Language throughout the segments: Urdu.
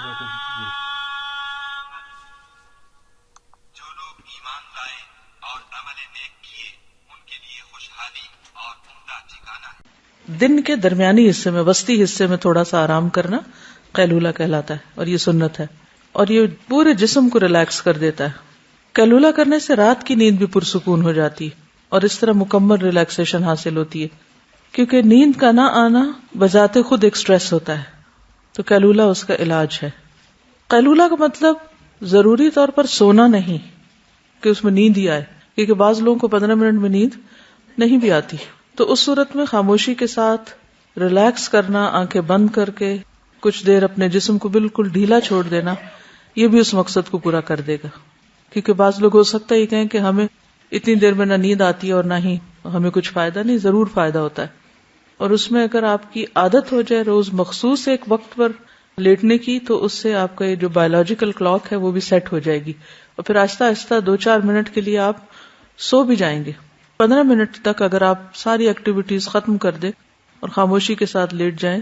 جو لوگ ایمان لائے اور عمل نیک کیے ان کے لیے خوشحالی اور عمدہ ٹھکانہ ہے. دن کے درمیانی حصے میں، وسطی حصے میں تھوڑا سا آرام کرنا قیلولہ کہلاتا ہے، اور یہ سنت ہے، اور یہ پورے جسم کو ریلیکس کر دیتا ہے. قیلولہ کرنے سے رات کی نیند بھی پرسکون ہو جاتی ہے، اور اس طرح مکمل ریلیکسیشن حاصل ہوتی ہے، کیونکہ نیند کا نہ آنا بذات خود ایک سٹریس ہوتا ہے، تو قیلولہ اس کا علاج ہے. قیلولہ کا مطلب ضروری طور پر سونا نہیں کہ اس میں نیند ہی آئے، کیونکہ بعض لوگوں کو 15 منٹ میں نیند نہیں بھی آتی، تو اس صورت میں خاموشی کے ساتھ ریلیکس کرنا، آنکھیں بند کر کے کچھ دیر اپنے جسم کو بالکل ڈھیلا چھوڑ دینا، یہ بھی اس مقصد کو پورا کر دے گا. کیونکہ بعض لوگ ہو سکتا ہے یہ کہیں کہ ہمیں اتنی دیر میں نہ نیند آتی ہے اور نہ ہی ہمیں کچھ فائدہ. نہیں، ضرور فائدہ ہوتا ہے، اور اس میں اگر آپ کی عادت ہو جائے روز مخصوص ایک وقت پر لیٹنے کی، تو اس سے آپ کا یہ جو بایولوجیکل کلاک ہے وہ بھی سیٹ ہو جائے گی، اور پھر آہستہ آہستہ 2-4 منٹ کے لیے آپ سو بھی جائیں گے. 15 منٹ تک اگر آپ ساری ایکٹیویٹیز ختم کر دیں اور خاموشی کے ساتھ لیٹ جائیں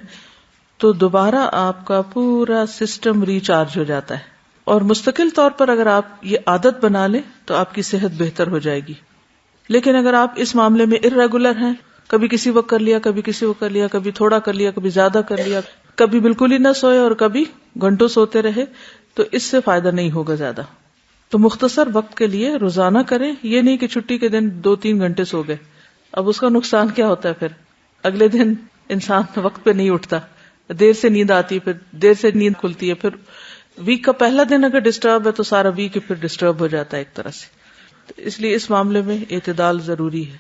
تو دوبارہ آپ کا پورا سسٹم ریچارج ہو جاتا ہے. اور مستقل طور پر اگر آپ یہ عادت بنا لیں تو آپ کی صحت بہتر ہو جائے گی. لیکن اگر آپ اس معاملے میں ارریگولر ہیں، کبھی کسی وقت کر لیا، کبھی کسی وقت کر لیا، کبھی تھوڑا کر لیا، کبھی زیادہ کر لیا، کبھی بالکل ہی نہ سوئے اور کبھی گھنٹوں سوتے رہے، تو اس سے فائدہ نہیں ہوگا زیادہ. تو مختصر وقت کے لیے روزانہ کریں، یہ نہیں کہ چھٹی کے دن 2-3 گھنٹے سو گئے. اب اس کا نقصان کیا ہوتا ہے؟ پھر اگلے دن انسان وقت پہ نہیں اٹھتا، دیر سے نیند آتی ہے، پھر دیر سے نیند کھلتی ہے، پھر ویک کا پہلا دن اگر ڈسٹرب ہے تو سارا ویک پھر ڈسٹرب ہو جاتا ہے ایک طرح سے. اس لیے اس معاملے میں اعتدال ضروری ہے.